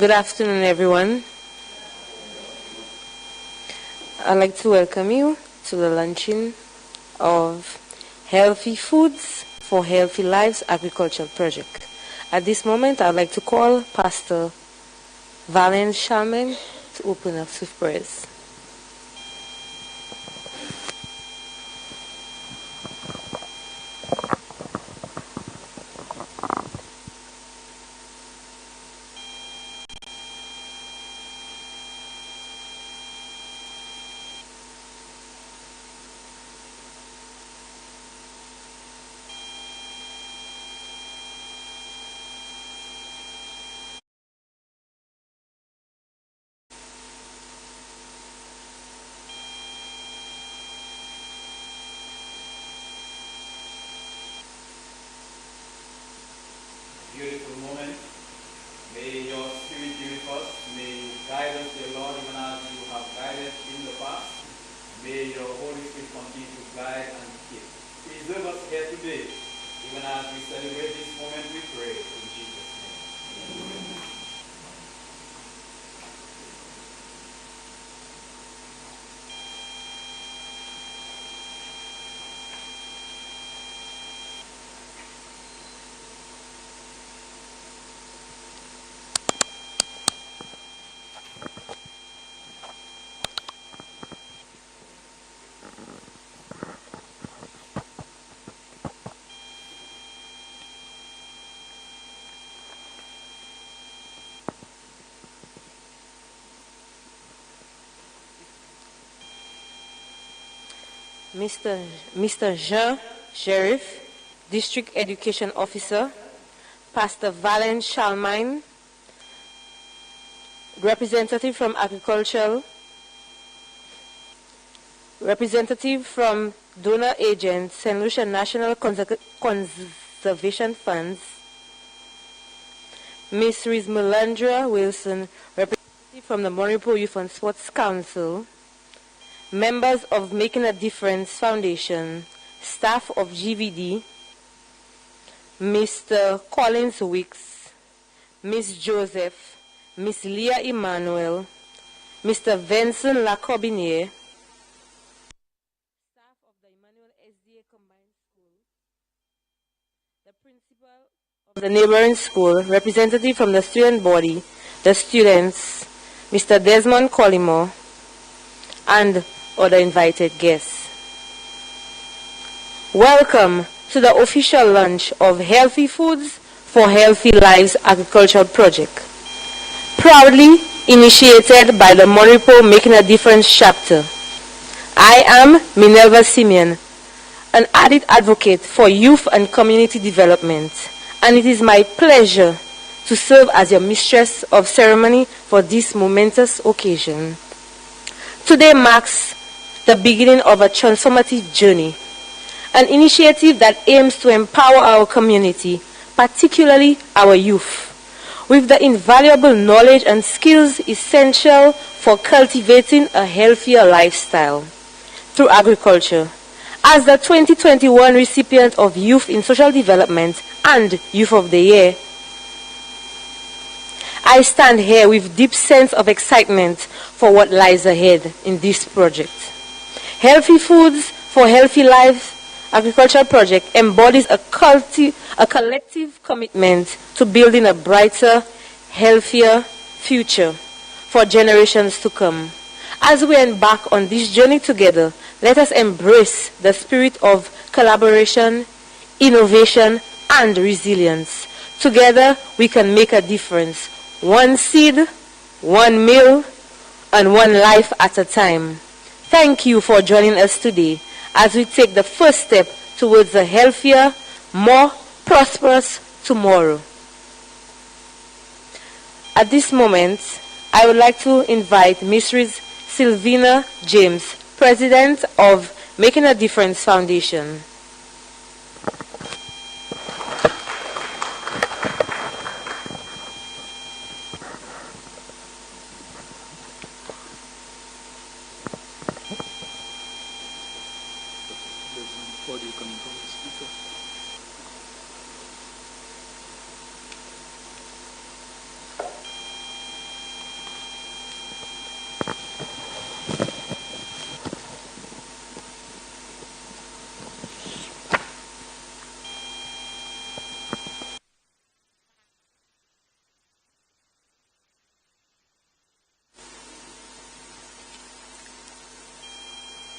Good afternoon, everyone. I'd like to welcome you to the launching of Healthy Foods for Healthy Lives Agricultural Project. At this moment, I'd like to call Pastor Valen Shalman to open us with prayers. Beautiful moment. May your spirit be with us. May you guide us, dear Lord, even as you have guided in the past. May your Holy Spirit continue to guide and keep. Preserve us here today, even as we celebrate this moment, we pray in Jesus' name. Amen. Mr. Jean Sheriff, District Education Officer, Pastor Valen Shalmine, representative from Agricultural, representative from donor agent, St. Lucia National Conservation Funds, Ms. Riz Melandra Wilson, representative from the Monipo Youth and Sports Council, members of Making a Difference Foundation, staff of GVD, Mr. Collins Wicks, Ms. Joseph, Ms. Leah Emmanuel, Mr. Vincent Lacobinier, staff of the Emmanuel SDA Combined School, the principal of the neighboring school, representative from the student body, the students, Mr. Desmond Collymore, and other invited guests. Welcome to the official launch of Healthy Foods for Healthy Lives Agricultural Project, proudly initiated by the Monipo Making a Difference chapter. I am Minerva Simeon, an added advocate for youth and community development, and it is my pleasure to serve as your mistress of ceremony for this momentous occasion. Today marks the beginning of a transformative journey, an initiative that aims to empower our community, particularly our youth, with the invaluable knowledge and skills essential for cultivating a healthier lifestyle through agriculture. As the 2021 recipient of Youth in Social Development and Youth of the Year, I stand here with deep sense of excitement for what lies ahead in this project. Healthy Foods for Healthy Lives Agricultural Project embodies a collective commitment to building a brighter, healthier future for generations to come. As we embark on this journey together, let us embrace the spirit of collaboration, innovation, and resilience. Together, we can make a difference. One seed, one meal, and one life at a time. Thank you for joining us today as we take the first step towards a healthier, more prosperous tomorrow. At this moment, I would like to invite Mrs. Sylvina James, President of Making a Difference Foundation.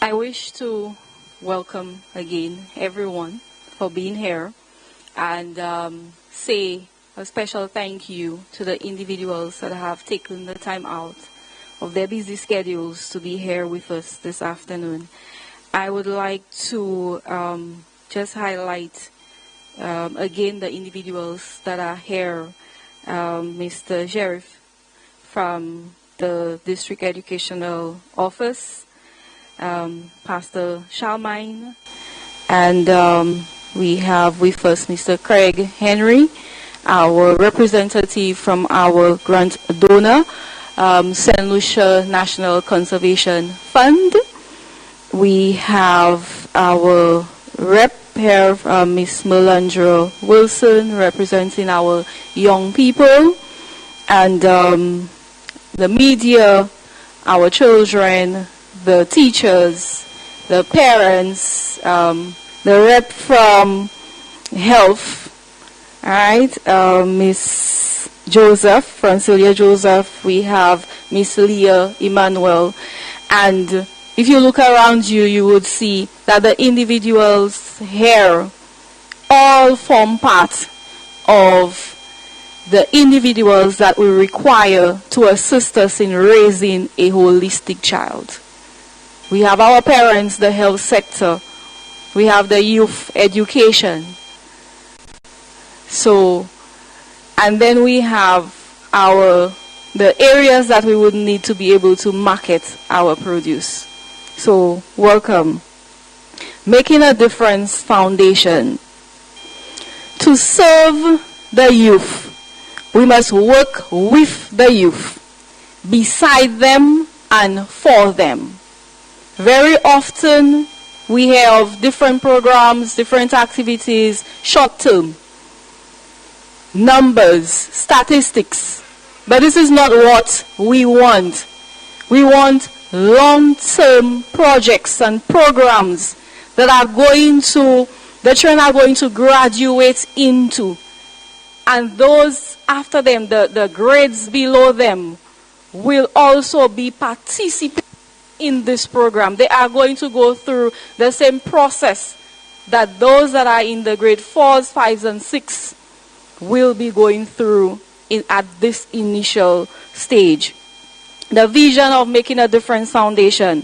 I wish to welcome again everyone for being here and say a special thank you to the individuals that have taken the time out of their busy schedules to be here with us this afternoon. I would like to just highlight again the individuals that are here. Mr. Sheriff from the District Educational Office, Pastor Charlemagne, and we have with us Mr. Craig Henry, our representative from our grant donor, St. Lucia National Conservation Fund. We have our rep here, Miss Melandra Wilson, representing our young people, and the media, our children, the teachers, the parents, the rep from health, all right, Miss Joseph, Francilia Joseph, we have Miss Leah Emmanuel, and if you look around you, you would see that the individuals here all form part of the individuals that we require to assist us in raising a holistic child. We have our parents, the health sector. We have the youth education. So, and then we have the areas that we would need to be able to market our produce. So, welcome. Making a Difference Foundation. To serve the youth, we must work with the youth, beside them and for them. Very often, we hear of different programs, different activities, short-term, numbers, statistics. But this is not what we want. We want long-term projects and programs that the children are going to graduate into. And those after them, the grades below them, will also be participating in this program. They are going to go through the same process that those that are in the grade 4s, 5s, and 6 will be going through at this initial stage. The vision of Making a Difference Foundation.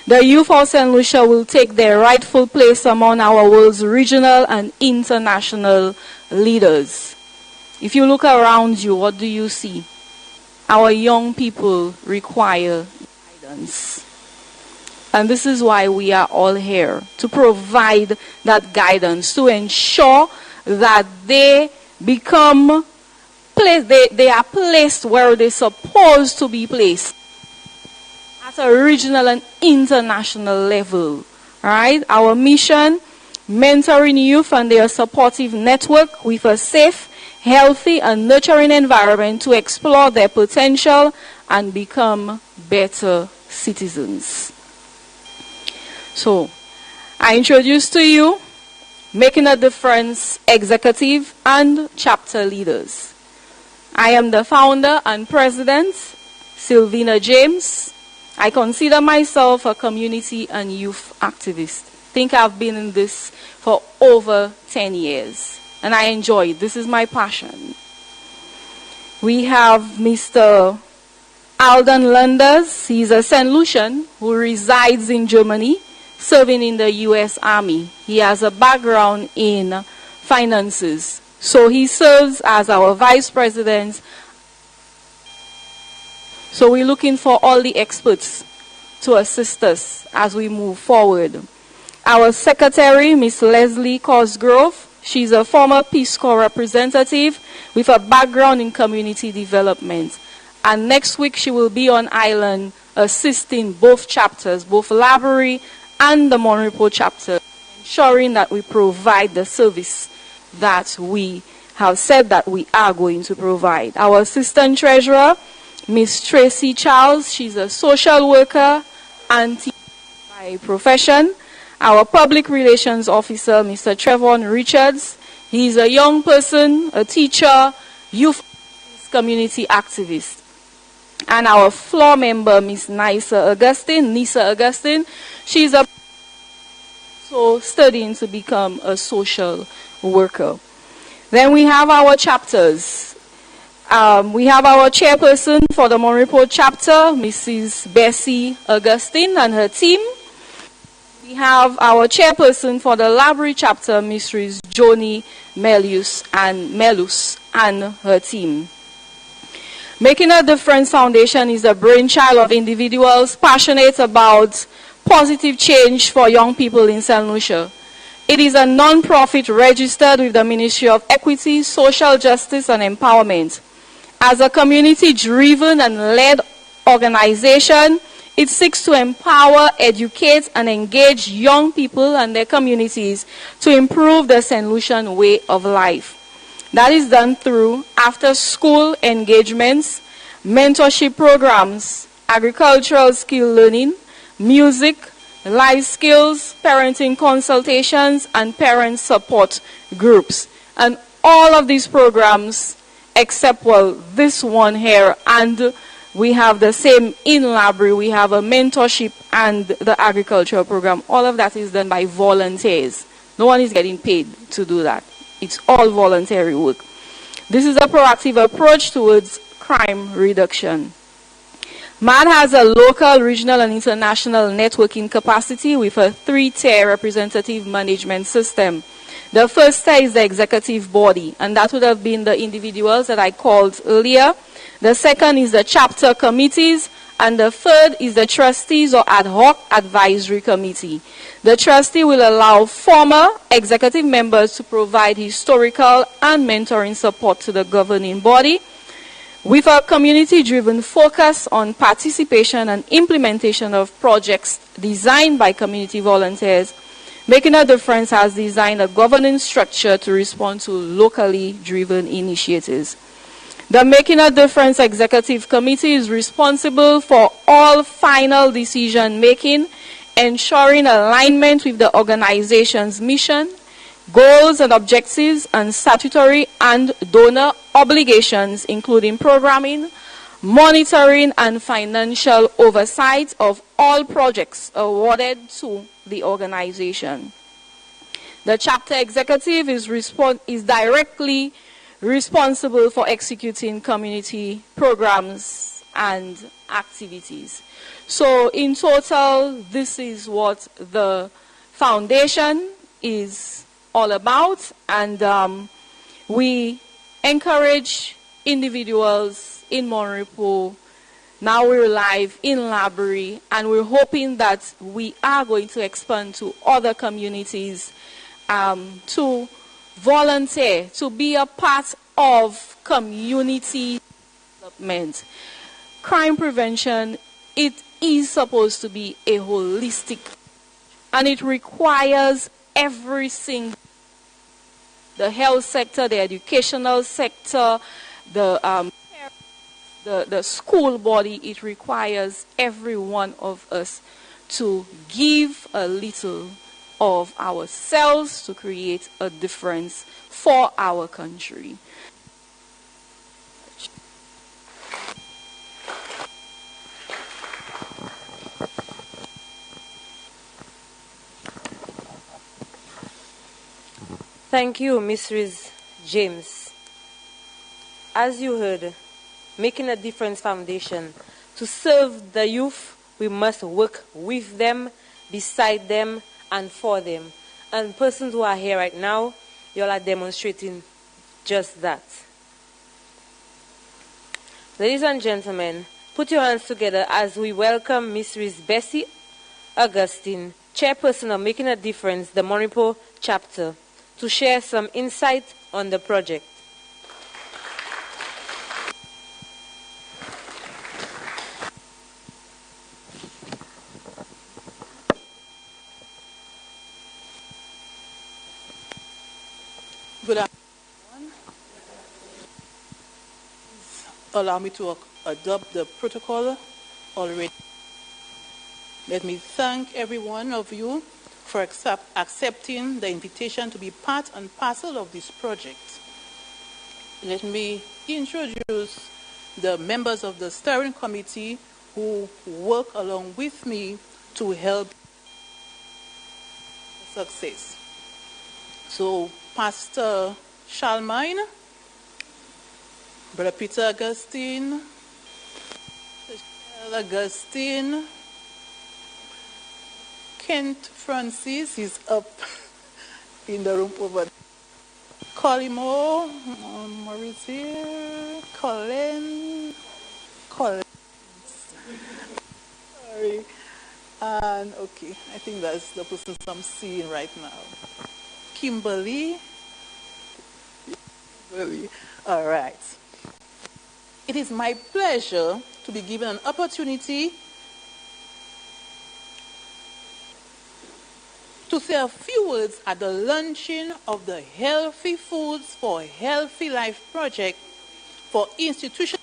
The youth of St. Lucia will take their rightful place among our world's regional and international leaders. If you look around you, what do you see? Our young people require guidance. And this is why we are all here, to provide that guidance, to ensure that they become they are placed where they're supposed to be placed, at a regional and international level. All right? Our mission, mentoring youth and their supportive network with a safe, healthy, and nurturing environment to explore their potential and become better citizens. So, I introduce to you Making a Difference executive and chapter leaders. I am the founder and president, Sylvina James. I consider myself a community and youth activist. I think I've been in this for over 10 years, and I enjoy it. This is my passion. We have Mr. Alden Landers. He's a St. Lucian who resides in Germany, serving in the U.S. Army. He has a background in finances. So he serves as our vice president. So we're looking for all the experts to assist us as we move forward. Our secretary, Miss Leslie Cosgrove, she's a former Peace Corps representative with a background in community development. And next week she will be on island assisting both chapters, both Laborie and the Monrepo chapter, ensuring that we provide the service that we have said that we are going to provide. Our assistant treasurer, Miss Tracy Charles, she's a social worker and teacher by profession. Our public relations officer, Mr. Trevon Richards, he's a young person, a teacher, youth community activist. And our floor member, Miss Nisa Augustine, she's so studying to become a social worker. Then we have our chapters. We have our chairperson for the Monrepo chapter, Mrs. Bessie Augustine and her team. We have our chairperson for the Library chapter, Mrs. Joni Melus and her team. Making a Difference Foundation is the brainchild of individuals passionate about positive change for young people in St. Lucia. It is a non-profit registered with the Ministry of Equity, Social Justice and Empowerment. As a community-driven and led organization, it seeks to empower, educate, and engage young people and their communities to improve the St. Lucian way of life. That is done through after-school engagements, mentorship programs, agricultural skill learning, music, life skills, parenting consultations, and parent support groups. And all of these programs, except, well, this one here, and we have the same in library, we have a mentorship and the agricultural program. All of that is done by volunteers. No one is getting paid to do that. It's all voluntary work. This is a proactive approach towards crime reduction. MAD has a local, regional, and international networking capacity with a 3-tier representative management system. The first tier is the executive body, and that would have been the individuals that I called earlier. The second is the chapter committees, and the third is the trustees or ad hoc advisory committee. The trustee will allow former executive members to provide historical and mentoring support to the governing body, with a community-driven focus on participation and implementation of projects designed by community volunteers. Making a Difference has designed a governance structure to respond to locally driven initiatives. The Making a Difference Executive Committee is responsible for all final decision-making, ensuring alignment with the organization's mission, goals and objectives, and statutory and donor obligations, including programming, monitoring, and financial oversight of all projects awarded to the organization. The chapter executive is directly responsible for executing community programs and activities. So in total, this is what the foundation is all about, and we encourage individuals in Monrepo. Now we're live in library, and we're hoping that we are going to expand to other communities to volunteer, to be a part of community development. Crime prevention, it is supposed to be a holistic, and it requires every single, the health sector, the educational sector, the school body. It requires every one of us to give a little of ourselves to create a difference for our country. Thank you, Mrs. James. As you heard, Making a Difference Foundation, to serve the youth, we must work with them, beside them, and for them. And persons who are here right now, you all are demonstrating just that. Ladies and gentlemen, put your hands together as we welcome Mrs. Bessie Augustine, chairperson of Making a Difference, the Monrepo chapter, to share some insight on the project. Good afternoon. Allow me to adopt the protocol already. Let me thank every one of you for accepting the invitation to be part and parcel of this project. Let me introduce the members of the steering committee who work along with me to help success. So Pastor Shalmine, Brother Peter Augustine, Augustine, Kent Francis is up in the room over there. Colimo, Maurice here, Colin, sorry. And okay, I think that's the person I'm seeing right now. Kimberly. All right. It is my pleasure to be given an opportunity to say a few words at the launching of the Healthy Foods for Healthy Life project for institutions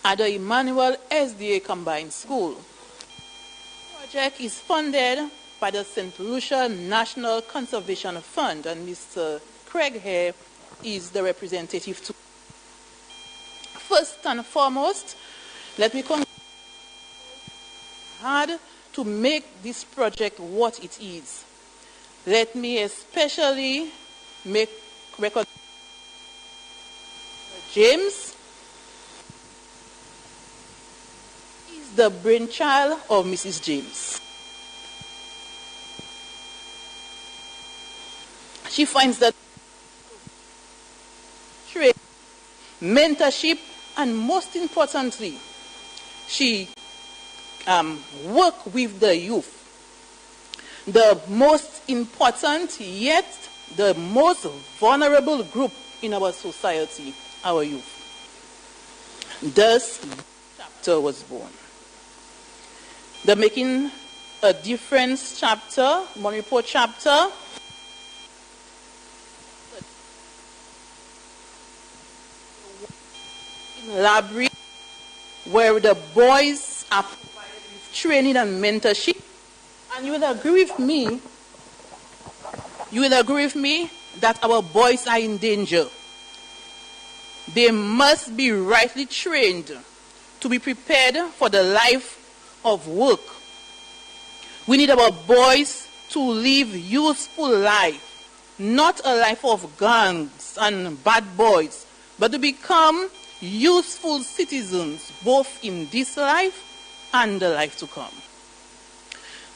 at the Emmanuel SDA Combined School. The project is funded by the St. Lucia National Conservation Fund, and Mr. Craig here is the representative too. First and foremost, let me congratulate hard to make this project what it is. Let me especially make record James is the brainchild of Mrs. James. She finds that training, mentorship, and most importantly, she work with the youth. The most important yet the most vulnerable group in our society, our youth. Thus, chapter was born. The Making a Difference chapter, Monipo chapter, library where the boys are provided with training and mentorship. And you will agree with me that our boys are in danger. They must be rightly trained to be prepared for the life of work. We need our boys to live useful life, not a life of gangs and bad boys, but to become useful citizens, both in this life and the life to come.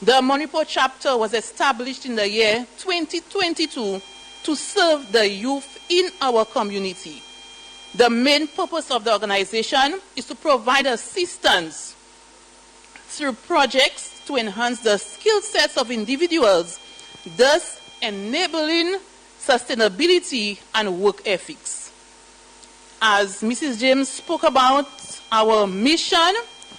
The Monipo chapter was established in the year 2022 to serve the youth in our community. The main purpose of the organization is to provide assistance through projects to enhance the skill sets of individuals, thus enabling sustainability and work ethics. As Mrs. James spoke about our mission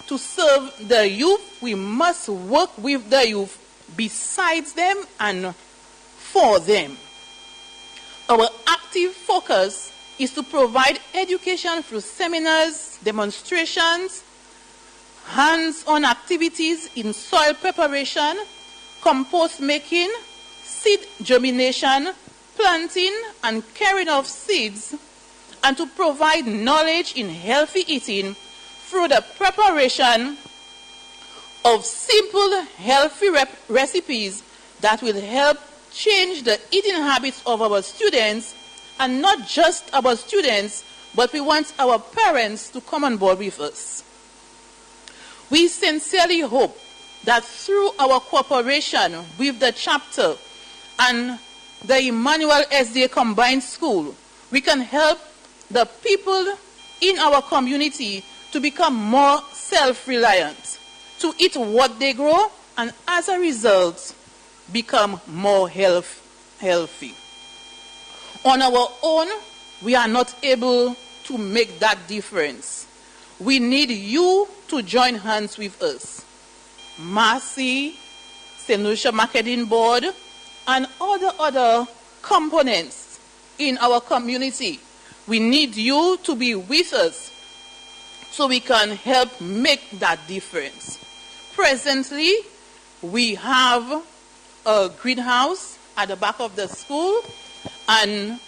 to serve the youth, we must work with the youth, besides them and for them. Our active focus is to provide education through seminars, demonstrations, hands-on activities in soil preparation, compost making, seed germination, planting and caring of seeds, and to provide knowledge in healthy eating through the preparation of simple, healthy recipes that will help change the eating habits of our students, and not just our students, but we want our parents to come on board with us. We sincerely hope that through our cooperation with the chapter and the Emmanuel SDA Combined School, we can help the people in our community to become more self-reliant, to eat what they grow, and as a result, become more healthy. On our own, we are not able to make that difference. We need you to join hands with us. Marcy, St. Lucia Marketing Board, and other components in our community. We need you to be with us so we can help make that difference. Presently, we have a greenhouse at the back of the school, and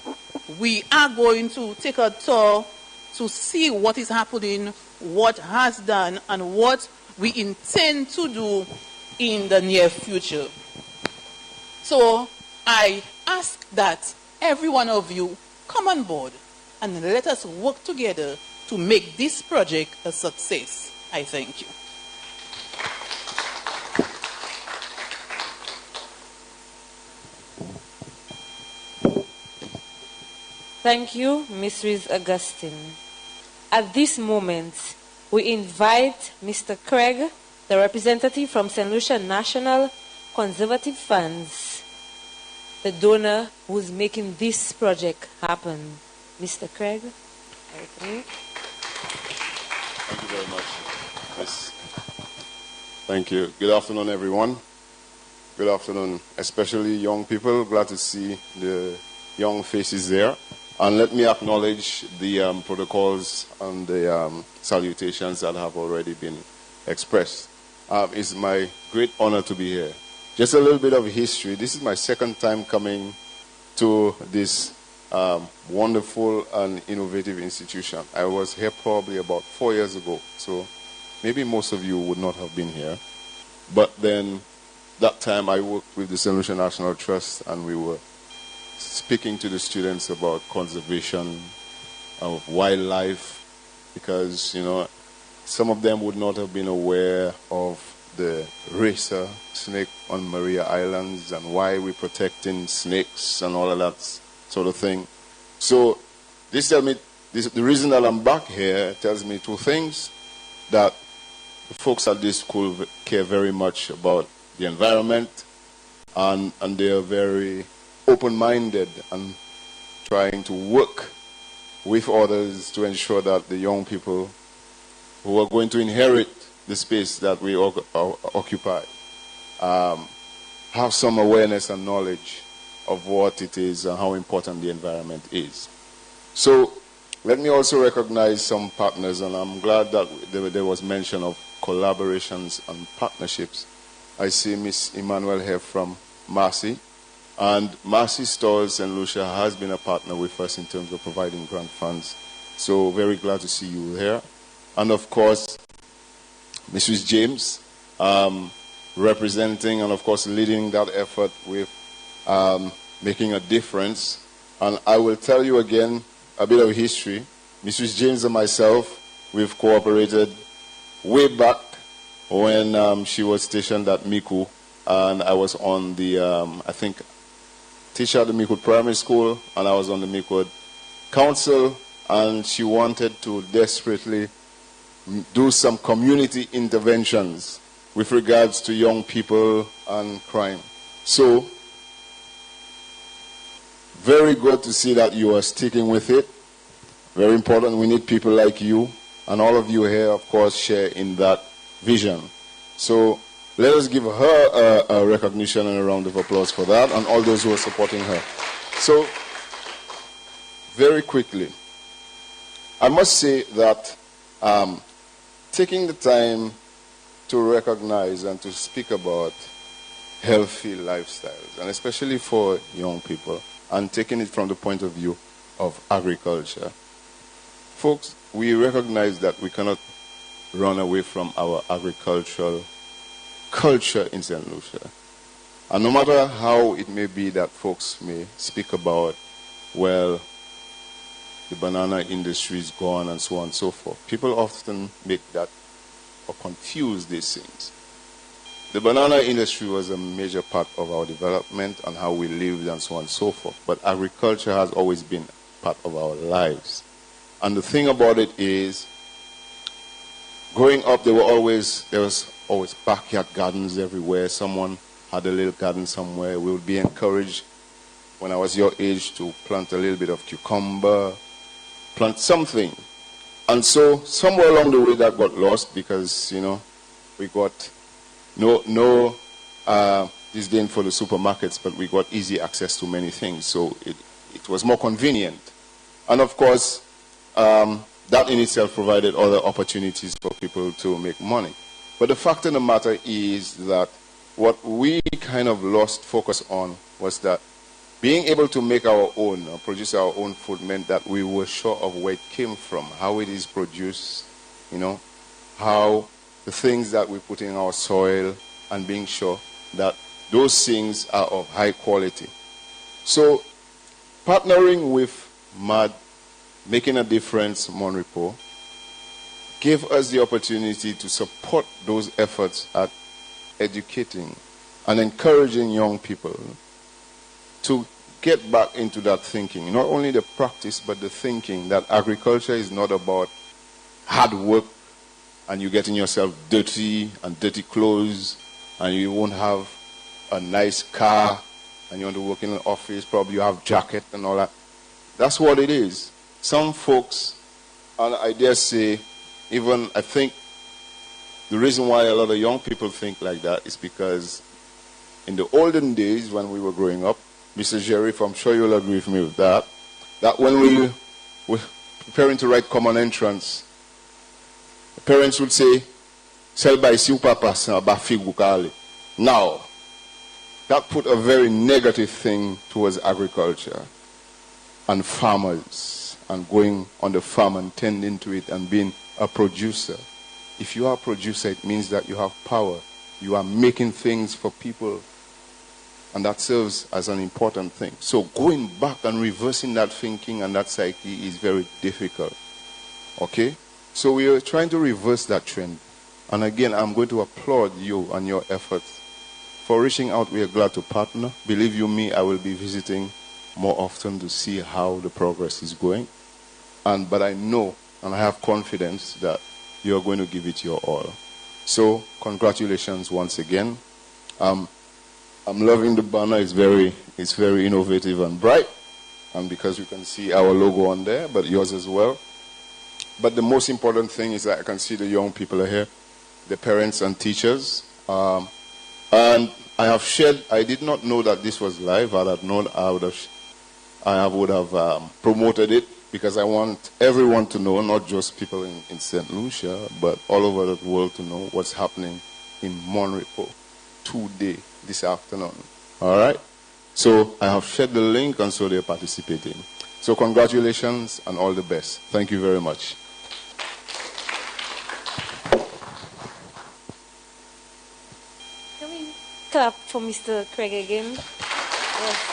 we are going to take a tour to see what is happening, what has done, and what we intend to do in the near future. So I ask that every one of you come on board and let us work together to make this project a success. I thank you. Thank you, Mrs. Augustine. At this moment, we invite Mr. Craig, the representative from St. Lucia National Conservative Funds, the donor who's making this project happen. Mr. Craig. Thank you very much, Miss. Thank you. Good afternoon, everyone. Good afternoon, especially young people. Glad to see the young faces there. And let me acknowledge the protocols and the salutations that have already been expressed. It's my great honor to be here. Just a little bit of history. This is my second time coming to this wonderful and innovative institution. I was here probably about 4 years ago, so maybe most of you would not have been here. But then that time I worked with the St. Lucia National Trust, and we were speaking to the students about conservation of wildlife, because, you know, some of them would not have been aware of the racer snake on Maria Islands and why we're protecting snakes and all of that sort of thing. So this tells me, the reason that I'm back here tells me two things: that the folks at this school care very much about the environment, and they are very open-minded and trying to work with others to ensure that the young people who are going to inherit the space that we occupy have some awareness and knowledge of what it is and how important the environment is. So let me also recognize some partners, and I'm glad that there was mention of collaborations and partnerships. I see Miss Emmanuel here from Marcy, and Marcy Stores St. Lucia has been a partner with us in terms of providing grant funds. So very glad to see you here. And of course, Mrs. James, representing and of course leading that effort with making a difference. And I will tell you again a bit of history. Mrs. James and myself, we've cooperated way back when she was stationed at Miku, and I was on the, I think, teacher at the Miku Primary School, and I was on the Miku Council, and she wanted to desperately do some community interventions with regards to young people and crime. So, very good to see that you are sticking with it. Very important. We need people like you, and all of you here, of course, share in that vision. So let us give her a recognition and a round of applause for that, and all those who are supporting her. So, very quickly, I must say that taking the time to recognize and to speak about healthy lifestyles, and especially for young people, and taking it from the point of view of agriculture. Folks, we recognize that we cannot run away from our agricultural culture in St. Lucia. And no matter how it may be that folks may speak about, well, the banana industry is gone and so on and so forth, people often make that or confuse these things. The banana industry was a major part of our development and how we lived and so on and so forth. But agriculture has always been part of our lives. And the thing about it is, growing up, there was always backyard gardens everywhere. Someone had a little garden somewhere. We would be encouraged, when I was your age, to plant a little bit of cucumber, plant something. And so somewhere along the way that got lost, because, you know, we got no disdain for the supermarkets, but we got easy access to many things. So it was more convenient. And of course, that in itself provided other opportunities for people to make money. But the fact of the matter is that what we kind of lost focus on was that being able to make our own, or produce our own food meant that we were sure of where it came from, how it is produced, how the things that we put in our soil, and being sure that those things are of high quality. So, partnering with MAD, Making a Difference Monrepo, gave us the opportunity to support those efforts at educating and encouraging young people to get back into that thinking. Not only the practice, but the thinking that agriculture is not about hard work and you getting yourself dirty and dirty clothes and you won't have a nice car and you want to work in an office, probably you have jacket and all that. That's what it is. Some folks, and I dare say, even I think the reason why a lot of young people think like that is because in the olden days when we were growing up, Mr. Sheriff, I'm sure you'll agree with me with that, that when we were preparing to write common entrance, the parents would say, "Sell by si papa ba figu kale." Now, that put a very negative thing towards agriculture and farmers and going on the farm and tending to it and being a producer. If you are a producer, it means that you have power. You are making things for people, and that serves as an important thing. So going back and reversing that thinking and that psyche is very difficult. Okay? So we are trying to reverse that trend. And again, I'm going to applaud you and your efforts. For reaching out, we are glad to partner. Believe you me, I will be visiting more often to see how the progress is going. But I know and I have confidence that you are going to give it your all. So congratulations once again. I'm loving the banner. It's very innovative and bright. And because you can see our logo on there, but yours as well. But the most important thing is that I can see the young people are here, the parents and teachers. And I have shared, I did not know that this was live. Had I known, I would have promoted it, because I want everyone to know, not just people in St. Lucia, but all over the world to know what's happening in Monrepo today, this afternoon. All right? So I have shared the link, and so they're participating. So congratulations and all the best. Thank you very much. Can we clap for Mr. Craig again? Yes.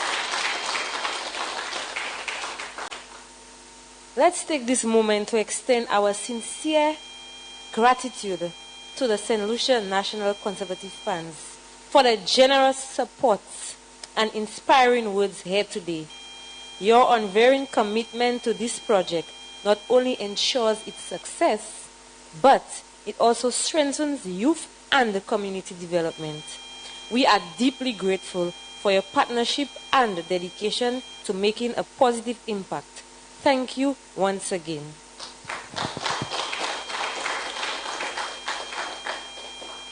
Let's take this moment to extend our sincere gratitude to the St. Lucia National Conservative Funds for the generous support and inspiring words here today. Your unwavering commitment to this project not only ensures its success, but it also strengthens youth and the community development. We are deeply grateful for your partnership and dedication to making a positive impact. Thank you once again.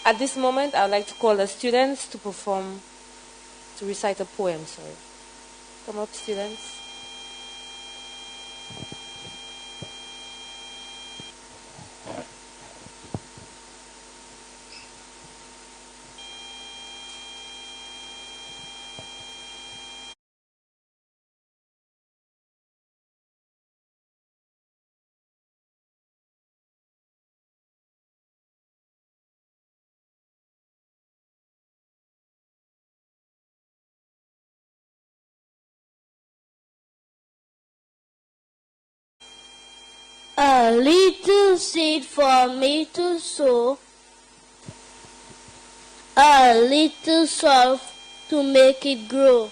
At this moment, I would like to call the students to recite a poem. Come up, students. A little seed for me to sow, a little soil to make it grow.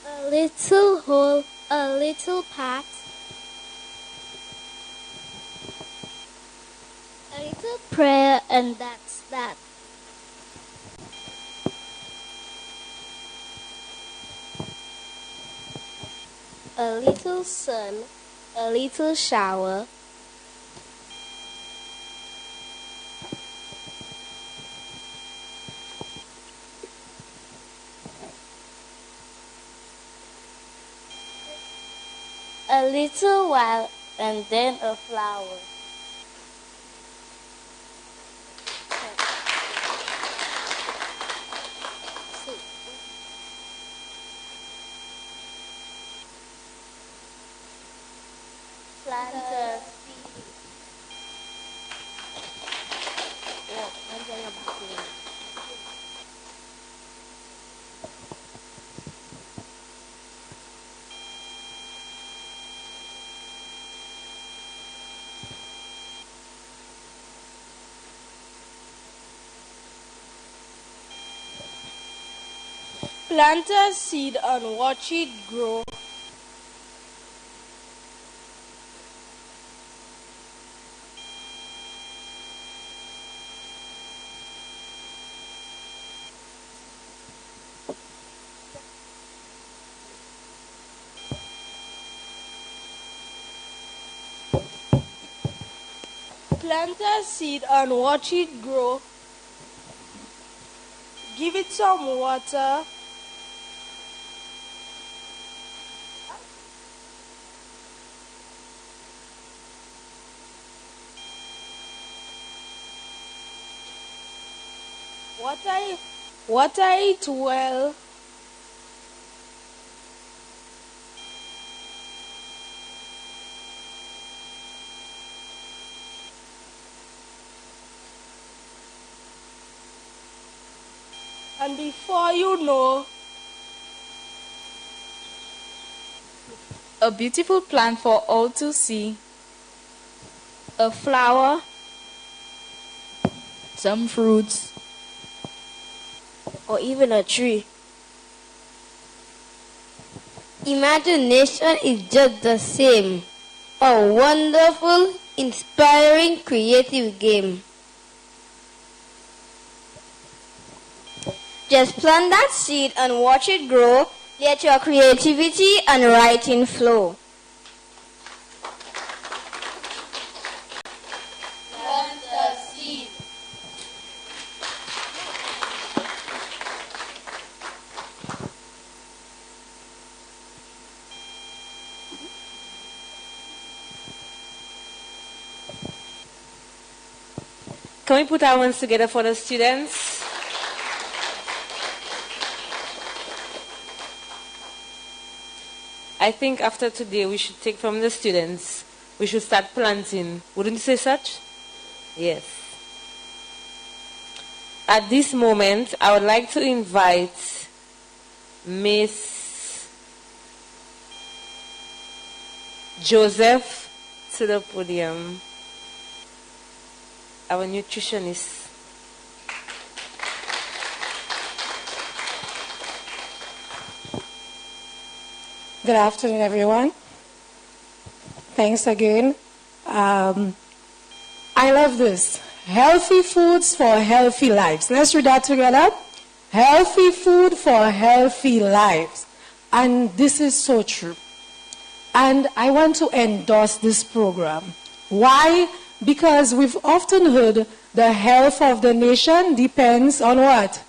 A little hole, a little path, a little prayer, and that's that. A little sun, a little shower, a little while, and then a flower. Planters. Plant a seed and watch it grow. Plant a seed and watch it grow. Give it some water. Water it well. And before you know, a beautiful plant for all to see. a flower, Some fruits. or even a tree. Imagination is just the same. A wonderful, inspiring, creative game. Just plant that seed and watch it grow. Let your creativity and writing flow. Plant the seed. Can we put our hands together for the students? I think after today we should take from the students. We should start planting. Wouldn't you say such? Yes. At this moment, I would like to invite Miss Joseph to the podium, our nutritionist. Good afternoon, everyone. Thanks again. I love this. Healthy foods for healthy lives. Let's read that together. Healthy food for healthy lives. And this is so true. And I want to endorse this program. Why? Because we've often heard the health of the nation depends on what?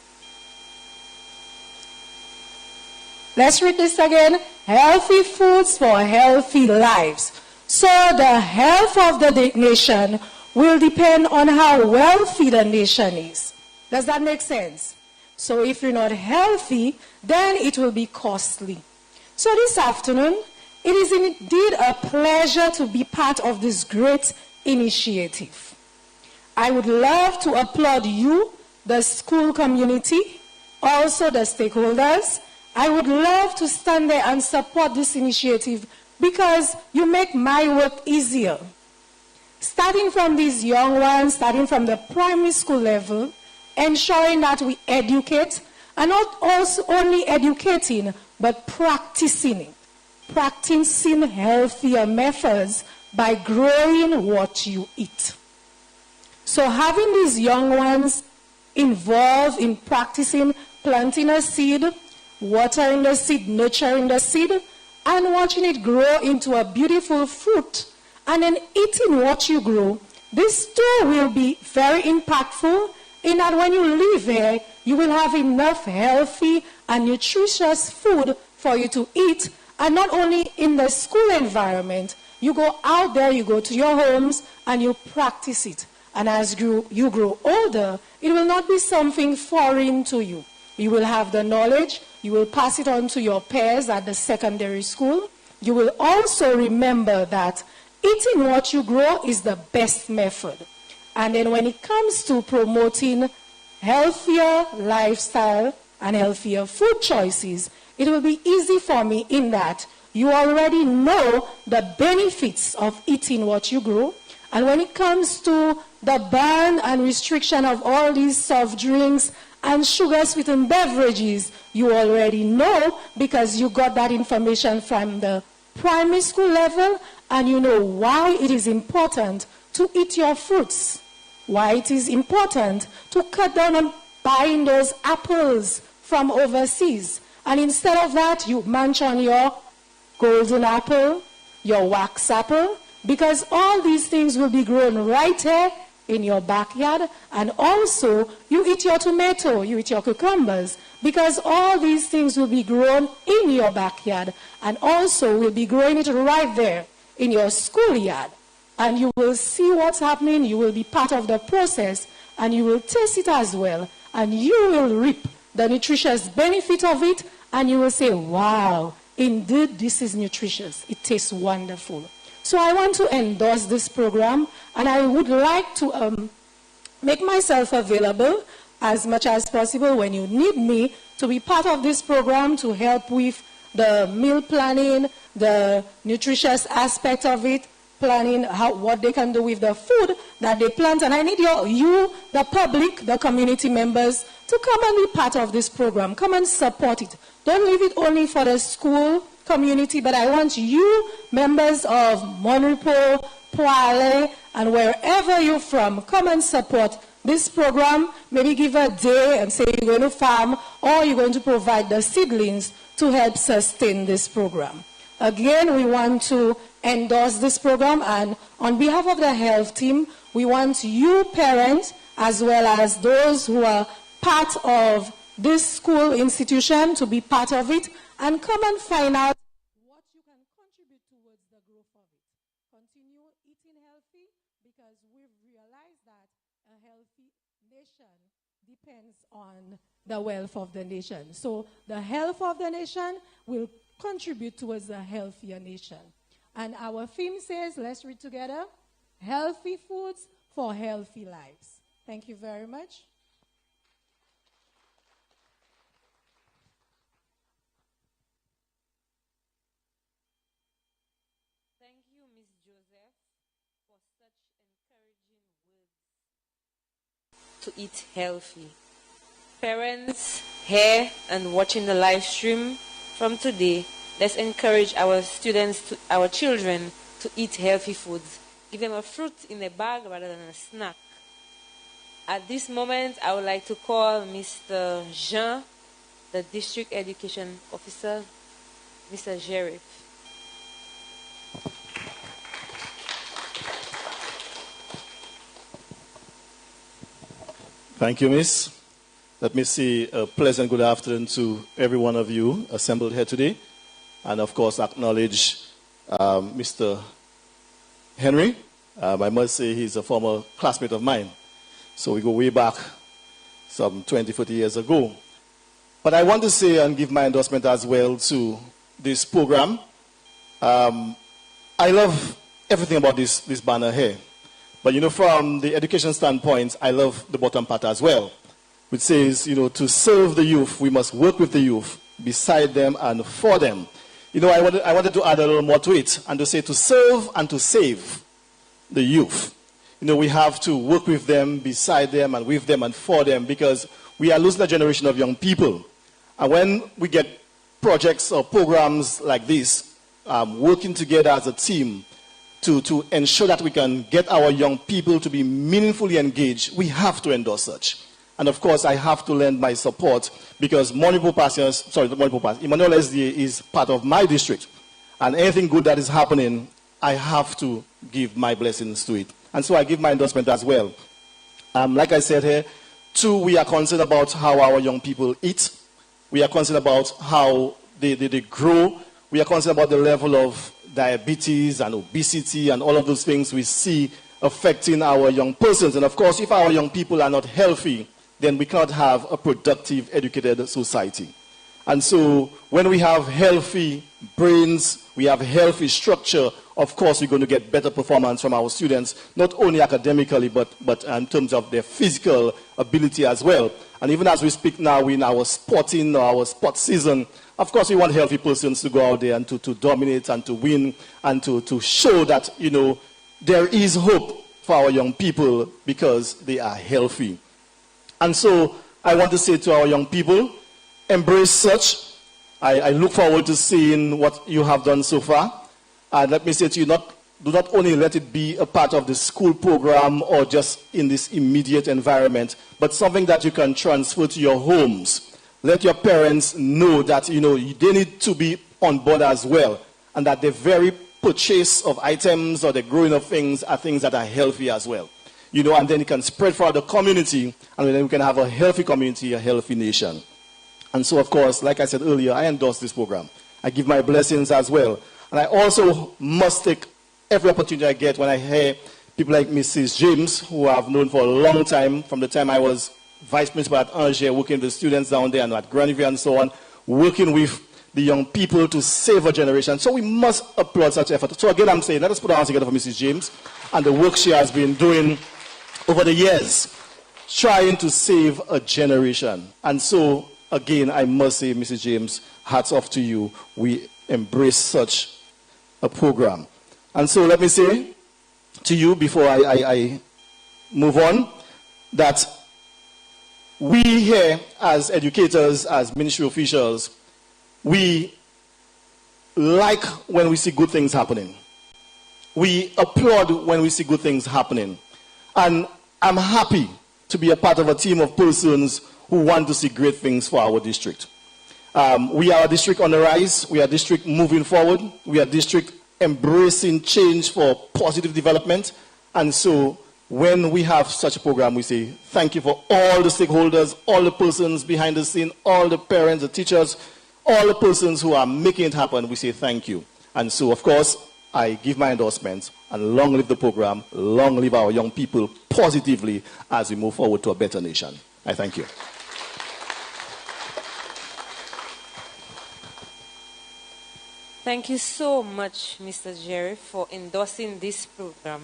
Let's read this again. Healthy foods for healthy lives. So the health of the nation will depend on how wealthy the nation is. Does that make sense? So if you're not healthy, then it will be costly. So this afternoon, it is indeed a pleasure to be part of this great initiative. I would love to applaud you, the school community, also the stakeholders. I would love to stand there and support this initiative because you make my work easier. Starting from these young ones, starting from the primary school level, ensuring that we educate, and not also only educating, but practicing healthier methods by growing what you eat. So having these young ones involved in practicing planting a seed, watering the seed, nurturing the seed, and watching it grow into a beautiful fruit, and then eating what you grow, this too will be very impactful in that when you live here, you will have enough healthy and nutritious food for you to eat, And not only in the school environment, you go out there, you go to your homes, and you practice it. And as you grow older, it will not be something foreign to you. You will have the knowledge, you will pass it on to your peers at the secondary school. You will also remember that eating what you grow is the best method. And then when it comes to promoting healthier lifestyle and healthier food choices, it will be easy for me in that you already know the benefits of eating what you grow. And when it comes to the ban and restriction of all these soft drinks and sugar-sweetened beverages, you already know because you got that information from the primary school level, and you know why it is important to eat your fruits, why it is important to cut down on buying those apples from overseas. And instead of that, you munch on your golden apple, your wax apple, because all these things will be grown right here in your backyard. And also, you eat your tomato, you eat your cucumbers, because all these things will be grown in your backyard, and also will be growing it right there in your schoolyard. And you will see what's happening, you will be part of the process, and you will taste it as well. And you will reap the nutritious benefit of it, and you will say, wow, indeed this is nutritious. It tastes wonderful. So I want to endorse this program, and I would like to make myself available as much as possible when you need me to be part of this program to help with the meal planning, the nutritious aspect of it, planning what they can do with the food that they plant. And I need you, the public, the community members, to come and be part of this program. Come and support it. Don't leave it only for the school community, but I want you, members of Monripo, Poale, and wherever you're from, come and support this program. Maybe give a day and say you're going to farm, or you're going to provide the seedlings to help sustain this program. Again, we want to endorse this program, and on behalf of the health team, we want you parents, as well as those who are part of this school institution, to be part of it, and come and find out what you can contribute towards the growth of it. Continue eating healthy, because we've realized that a healthy nation depends on the wealth of the nation. So the health of the nation will contribute towards a healthier nation. And our theme says, let's read together, healthy foods for healthy lives. Thank you very much. Thank you, Ms. Joseph, for such encouraging words to eat healthy. Parents here and watching the live stream from today, let's encourage our students, our children, to eat healthy foods. Give them a fruit in a bag rather than a snack. At this moment, I would like to call Mr. Jean, the District Education Officer, Mr. Sheriff. Thank you, Miss. Let me say a pleasant good afternoon to every one of you assembled here today. And of course, acknowledge Mr. Henry. I must say he's a former classmate of mine. So we go way back some 20, 40 years ago. But I want to say and give my endorsement as well to this program. I love everything about this banner here. But, you know, from the education standpoint, I love the bottom part as well, which says, you know, to serve the youth, we must work with the youth, beside them and for them. You know, I wanted to add a little more to it and to say to serve and to save the youth. You know, we have to work with them, beside them, and with them and for them, because we are losing a generation of young people. And when we get projects or programs like this, working together as a team, to ensure that we can get our young people to be meaningfully engaged, we have to endorse such. And of course, I have to lend my support because Emmanuel SDA is part of my district. And anything good that is happening, I have to give my blessings to it. And so I give my endorsement as well. Like I said here, two, we are concerned about how our young people eat. We are concerned about how they grow. we are concerned about the level of diabetes and obesity and all of those things we see affecting our young persons. And of course, if our young people are not healthy, then we cannot have a productive, educated society. And so when we have healthy brains, we have healthy structure, of course we're going to get better performance from our students, not only academically, but in terms of their physical ability as well. And even as we speak now in our sporting or our sports season, of course we want healthy persons to go out there and to dominate and to win and to show that, you know, there is hope for our young people because they are healthy. And so I want to say to our young people, embrace such. I look forward to seeing what you have done so far. And let me say to you, do not only let it be a part of the school program or just in this immediate environment, but something that you can transfer to your homes. Let your parents know that, you know, they need to be on board as well, and that the very purchase of items or the growing of things are things that are healthy as well. You know, and then it can spread for the community, and then we can have a healthy community, a healthy nation. And so, of course, like I said earlier, I endorse this program. I give my blessings as well. And I also must take every opportunity I get when I hear people like Mrs. James, who I've known for a long time, from the time I was vice principal at Angers, working with the students down there and at Grantor and so on, working with the young people to save a generation. So we must applaud such effort. So again, I'm saying, let us put our hands together for Mrs. James and the work she has been doing over the years, trying to save a generation. And so, again, I must say, Mrs. James, hats off to you. We embrace such a program. And so let me say to you before I move on, that we here as educators, as ministry officials, we like when we see good things happening. We applaud when we see good things happening. And I'm happy to be a part of a team of persons who want to see great things for our district. We are a district on the rise. We are a district moving forward. We are a district embracing change for positive development. And so when we have such a program, we say thank you for all the stakeholders, all the persons behind the scene, all the parents, the teachers, all the persons who are making it happen. We say thank you. And so, of course, I give my endorsement, and long live the program, long live our young people positively as we move forward to a better nation. I thank you. Thank you so much, Mr. Jerry, for endorsing this program.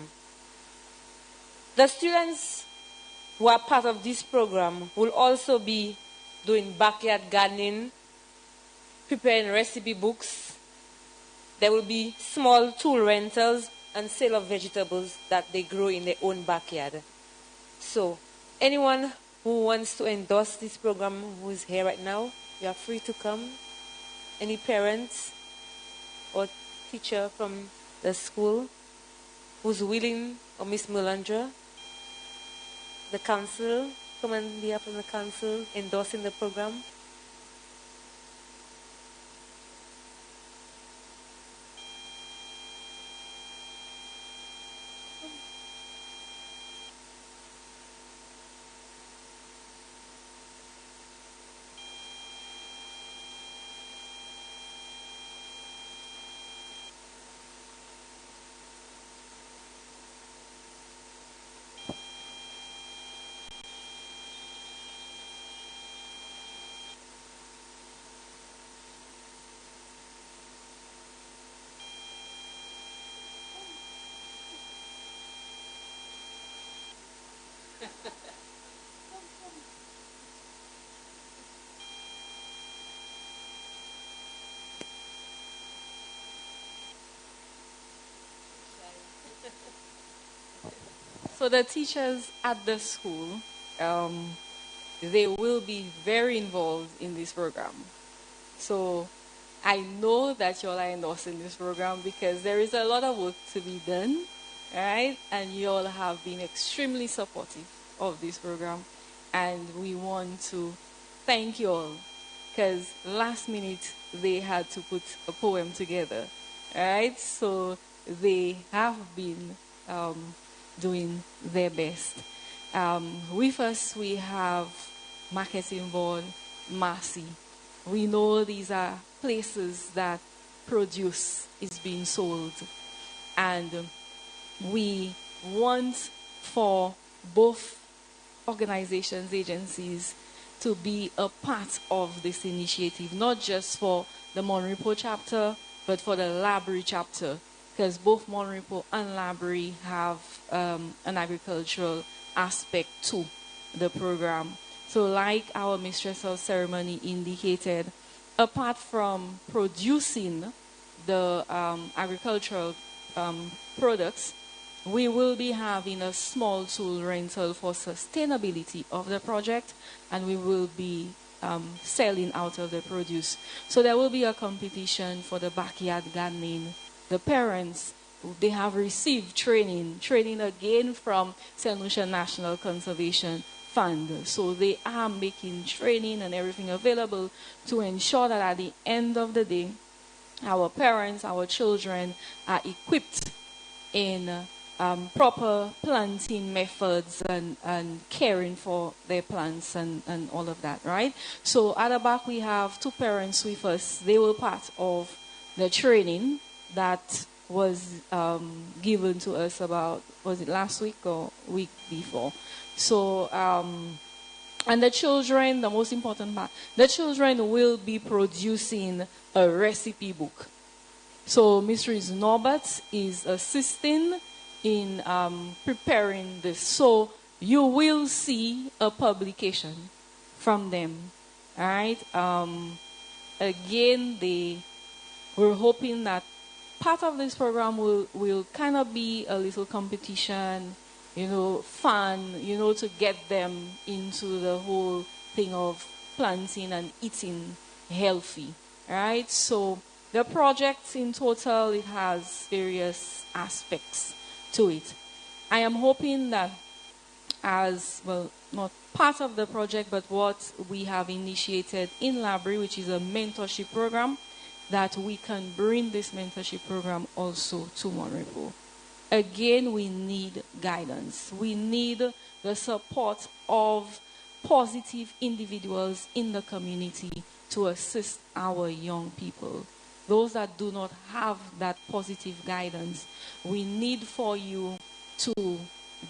The students who are part of this program will also be doing backyard gardening, preparing recipe books. There will be small tool rentals and sale of vegetables that they grow in their own backyard. So, anyone who wants to endorse this program who is here right now, you are free to come. Any parents or teacher from the school who's willing, or Miss Melandra, the council, come and be up in the council endorsing the program. So the teachers at the school, they will be very involved in this program. So I know that you all are endorsing this program because there is a lot of work to be done, right? And you all have been extremely supportive of this program. And we want to thank you all because last minute they had to put a poem together, right? So they have been doing their best. With us, we have Marketing Board, Marcy. We know these are places that produce is being sold. And we want for both organizations, agencies, to be a part of this initiative, not just for the Monrepo chapter, but for the Labrie chapter, because both Monrepo and Labrie have an agricultural aspect to the program. So like our Mistress of Ceremony indicated, apart from producing the agricultural products, we will be having a small tool rental for sustainability of the project, and we will be selling out of the produce. So there will be a competition for the backyard gardening. The parents, they have received training again from St. Lucia National Conservation Fund. So they are making training and everything available to ensure that at the end of the day, our parents, our children are equipped in proper planting methods and caring for their plants and all of that, right? So at the back we have two parents with us. They were part of the training that was given to us about, was it last week or week before? So, and the children, the most important part, the children will be producing a recipe book. So Mrs. Norbert is assisting in preparing this. So you will see a publication from them. All right. Again, we're hoping that part of this program will kind of be a little competition, fun, to get them into the whole thing of planting and eating healthy. All right. So the project in total, it has various aspects to it. I am hoping that as, well, not part of the project, but what we have initiated in Labrie, which is a mentorship program, that we can bring this mentorship program also to Monrepo. Again, we need guidance. We need the support of positive individuals in the community to assist our young people. Those that do not have that positive guidance, we need for you to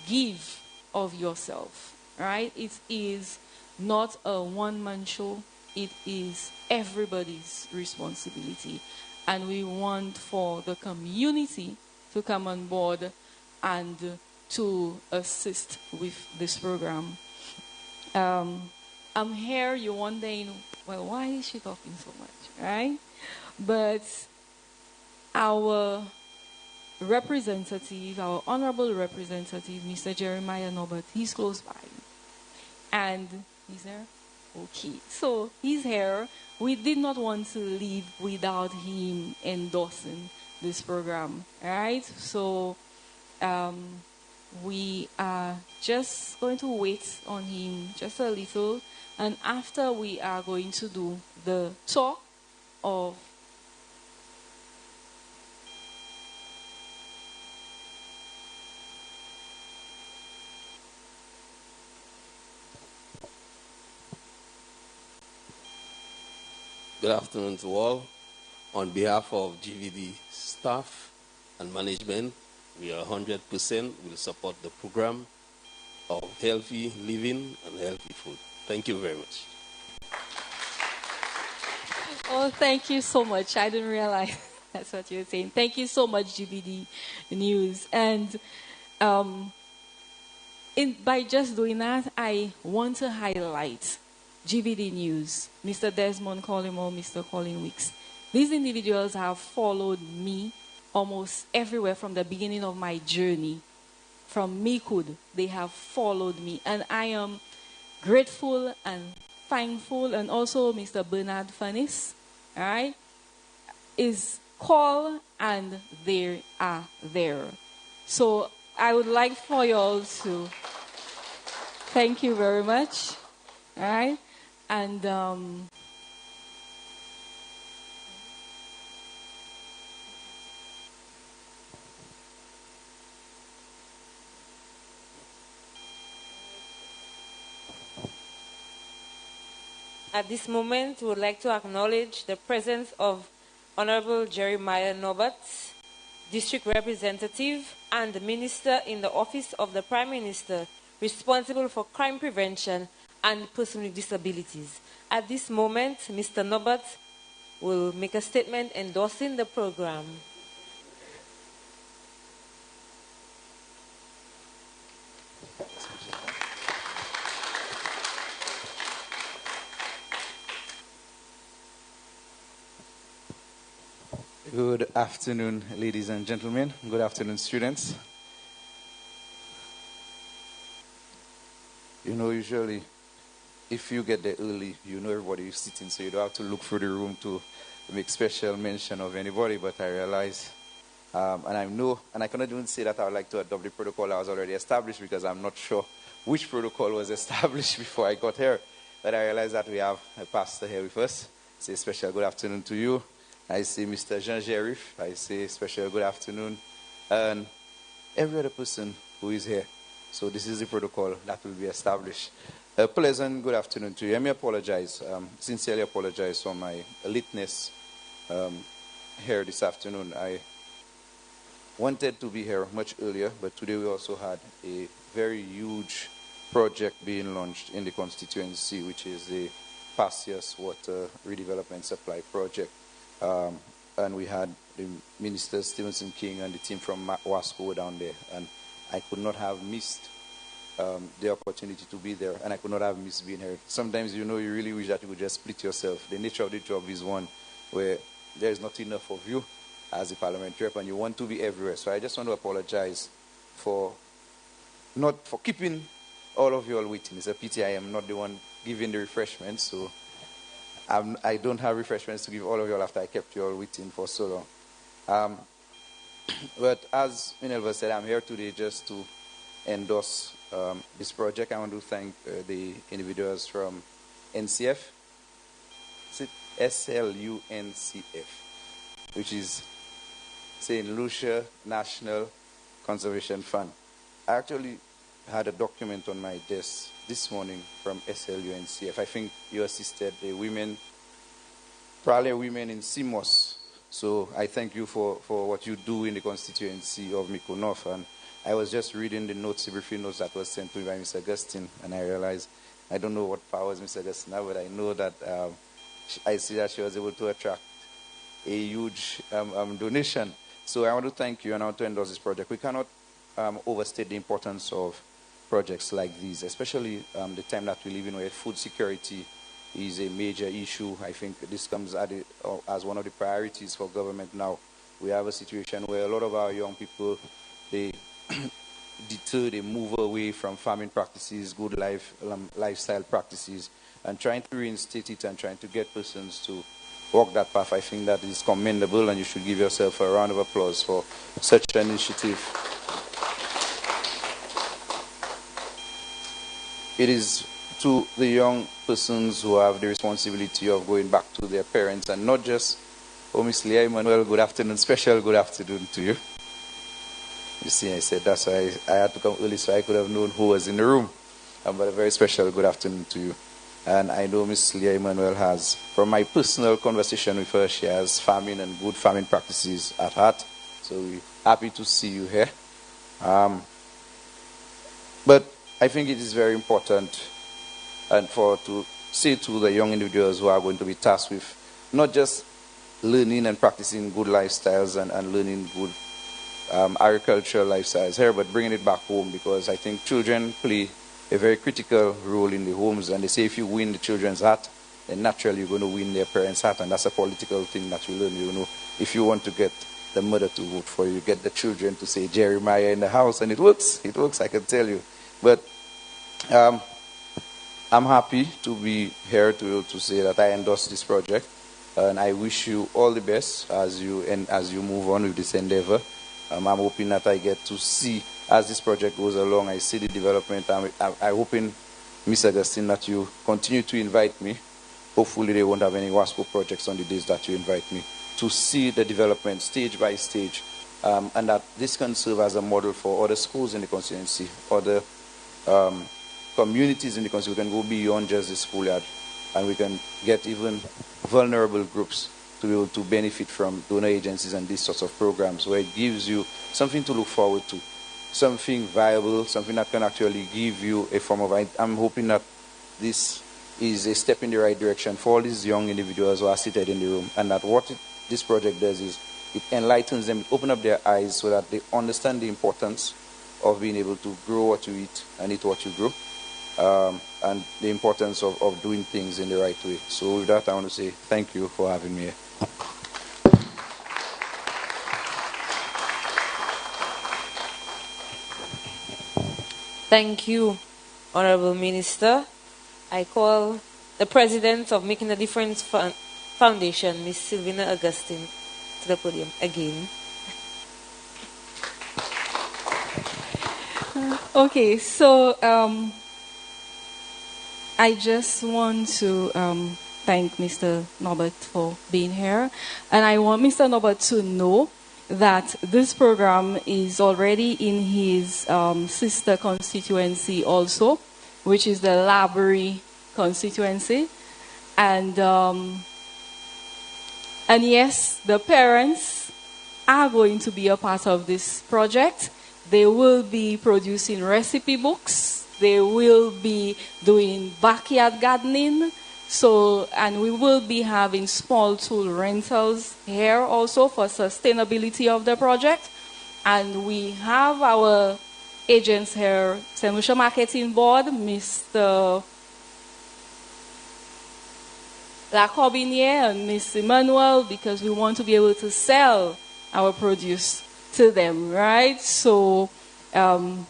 give of yourself, right? It is not a one-man show. It is everybody's responsibility. And we want for the community to come on board and to assist with this program. I'm here, you're wondering, well, why is she talking so much, right? But our representative, our honorable representative, Mr. Jeremiah Norbert, he's close by. And he's there? Okay. So he's here. We did not want to leave without him endorsing this program. All right? So we are just going to wait on him just a little. And after, we are going to do the talk of Good afternoon to all. On behalf of GVD staff and management, we are 100% will support the program of healthy living and healthy food. Thank you very much. Oh, thank you so much. I didn't realize that's what you were saying. Thank you so much, GVD News. And by just doing that, I want to highlight GVD News, Mr. Desmond Collimo, Mr. Colin Weeks. These individuals have followed me almost everywhere from the beginning of my journey. From Meekwood, they have followed me. And I am grateful and thankful. And also Mr. Bernard Fanis, all right, is called and they are there. So I would like for you all to thank you very much. All right. And at this moment, we would like to acknowledge the presence of Honorable Jeremiah Norbert, District Representative and Minister in the Office of the Prime Minister, responsible for crime prevention and persons with disabilities. At this moment, Mr. Norbert will make a statement endorsing the program. Good afternoon, ladies and gentlemen. Good afternoon, students. You know, usually, if you get there early, you know everybody is sitting, so you don't have to look through the room to make special mention of anybody, but I realize, and I know, and I cannot even say that I would like to adopt the protocol that was already established because I'm not sure which protocol was established before I got here, but I realize that we have a pastor here with us. Say a special good afternoon to you. I see Mr. Jean Gerif. I say special good afternoon. And every other person who is here. So this is the protocol that will be established. A pleasant good afternoon to you. Let me apologize, sincerely apologize for my lateness here this afternoon. I wanted to be here much earlier, but today we also had a very huge project being launched in the constituency, which is the Passius Water Redevelopment Supply Project. And we had the Minister Stevenson King and the team from WASCO down there, and I could not have missed the opportunity to be there, and I could not have missed being here. Sometimes, you know, you really wish that you would just split yourself. The nature of the job is one where there is not enough of you as a parliamentary rep, and you want to be everywhere. So I just want to apologize for keeping all of you all waiting. It's a pity I am not the one giving the refreshments, so I don't have refreshments to give all of you all after I kept you all waiting for so long. But as Minerva said, I'm here today just to endorse this project. I want to thank the individuals from NCF, SLUNCF, which is St. Lucia National Conservation Fund. I actually had a document on my desk this morning from SLUNCF. I think you assisted the women, probably women in CMOS. So I thank you for what you do in the constituency of Miko North. And I was just reading the notes, the briefing notes that was sent to me by Mr. Augustine, and I realized I don't know what powers Mr. Augustine have, but I know that I see that she was able to attract a huge donation. So I want to thank you and I want to endorse this project. We cannot overstate the importance of projects like these, especially the time that we live in where food security is a major issue. I think this comes as one of the priorities for government now. We have a situation where a lot of our young people, they they move away from farming practices, good lifestyle practices, and trying to reinstate it and trying to get persons to walk that path. I think that is commendable, and you should give yourself a round of applause for such an initiative. It is to the young persons who have the responsibility of going back to their parents, and not just, oh, Miss Leah Emmanuel, good afternoon, special good afternoon to you. You see, I said that's why I had to come early so I could have known who was in the room. But a very special good afternoon to you. And I know Miss Leah Emmanuel has, from my personal conversation with her, she has farming and good farming practices at heart. So we're happy to see you here. But I think it is very important and to say to the young individuals who are going to be tasked with not just learning and practicing good lifestyles and learning good agricultural lifestyles here, but bringing it back home, because I think children play a very critical role in the homes, and they say if you win the children's heart, then naturally you're going to win their parents' heart, and that's a political thing that you learn. You know, if you want to get the mother to vote for you, get the children to say Jeremiah in the house, and it works, I can tell you. But I'm happy to be here to say that I endorse this project, and I wish you all the best as you move on with this endeavor. I'm hoping that I get to see, as this project goes along, I see the development. I'm hoping, Ms. Augustine, that you continue to invite me. Hopefully they won't have any WASCO projects on the days that you invite me, to see the development stage by stage, and that this can serve as a model for other schools in the constituency, other communities in the constituency. We can go beyond just the schoolyard, and we can get even vulnerable groups to be able to benefit from donor agencies and these sorts of programs, where it gives you something to look forward to, something viable, something that can actually give you a form of... I'm hoping that this is a step in the right direction for all these young individuals who are seated in the room, and that what this project does is it enlightens them, it opens up their eyes so that they understand the importance of being able to grow what you eat and eat what you grow, and the importance of doing things in the right way. So with that, I want to say thank you for having me here. Thank you, Honorable Minister. I call the President of Making a Difference Foundation, Ms. Sylvina Augustine, to the podium again. Okay, so I just want to thank Mr. Norbert for being here. And I want Mr. Norbert to know that this program is already in his sister constituency also, which is the Labrie constituency. And yes, the parents are going to be a part of this project. They will be producing recipe books. They will be doing backyard gardening. So, and we will be having small tool rentals here also for sustainability of the project. And we have our agents here, St. Lucia Marketing Board, Mr. Lacobinier and Ms. Emmanuel, because we want to be able to sell our produce to them, right? So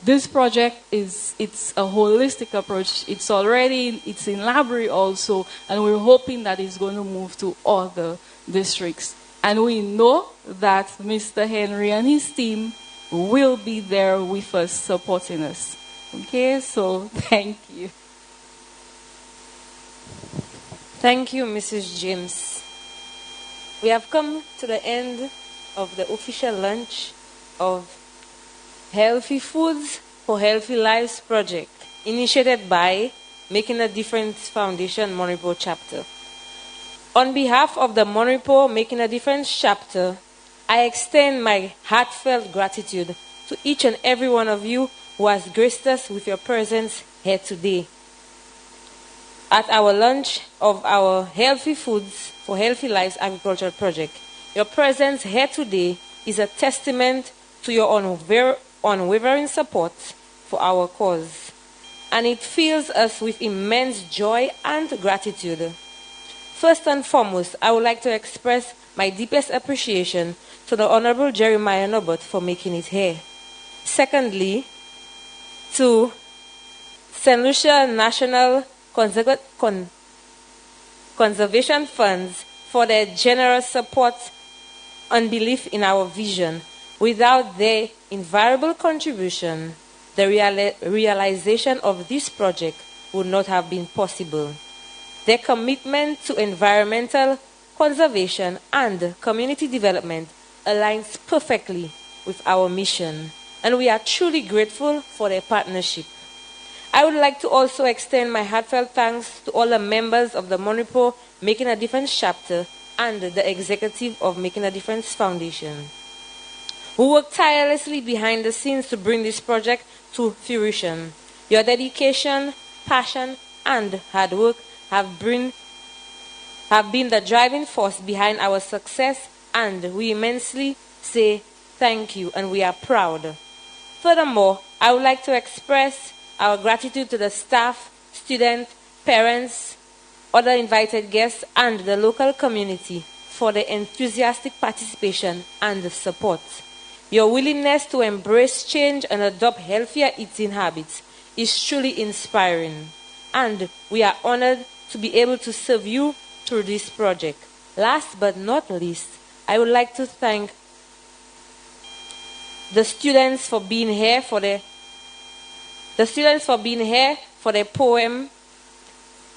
this project it's a holistic approach. It's in Labrie also, and we're hoping that it's going to move to other districts. And we know that Mr. Henry and his team will be there with us, supporting us. Okay, so thank you. Thank you, Mrs. James. We have come to the end of the official launch of Healthy Foods for Healthy Lives project, initiated by Making a Difference Foundation Monipo chapter. On behalf of the Monipo Making a Difference chapter, I extend my heartfelt gratitude to each and every one of you who has graced us with your presence here today at our launch of our Healthy Foods for Healthy Lives agricultural project. Your presence here today is a testament to your unwavering support for our cause, and it fills us with immense joy and gratitude. First and foremost, I would like to express my deepest appreciation to the Honorable Jeremiah Norbert for making it here. Secondly, to St. Lucia National Conservation Funds for their generous support and belief in our vision. Without their invaluable contribution, the realization of this project would not have been possible. Their commitment to environmental conservation and community development aligns perfectly with our mission, and we are truly grateful for their partnership. I would like to also extend my heartfelt thanks to all the members of the Monipo Making a Difference chapter and the executive of Making a Difference Foundation, who work tirelessly behind the scenes to bring this project to fruition. Your dedication, passion, and hard work have been the driving force behind our success, and we immensely say thank you, and we are proud. Furthermore, I would like to express our gratitude to the staff, students, parents, other invited guests, and the local community for their enthusiastic participation and support. Your willingness to embrace change and adopt healthier eating habits is truly inspiring, and we are honored to be able to serve you through this project. Last but not least, I would like to thank the students for being here for their poem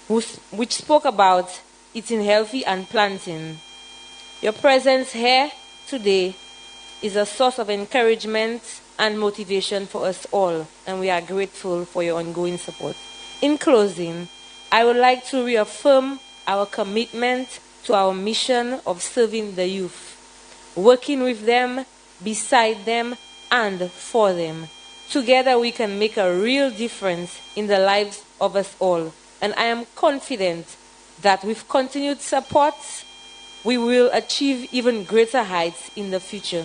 which spoke about eating healthy and planting. Your presence here today is a source of encouragement and motivation for us all, and we are grateful for your ongoing support. In closing, I would like to reaffirm our commitment to our mission of serving the youth, working with them, beside them, and for them. Together we can make a real difference in the lives of us all. And I am confident that with continued support, we will achieve even greater heights in the future.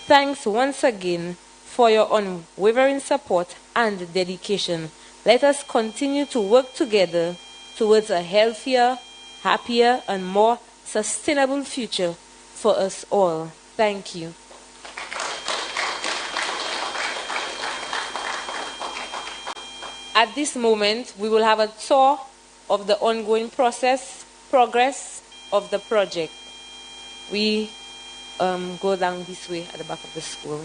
Thanks once again for your unwavering support and dedication. Let us continue to work together towards a healthier, happier, and more sustainable future for us all. Thank you. At this moment, we will have a tour of the ongoing progress of the project. We go down this way at the back of the school.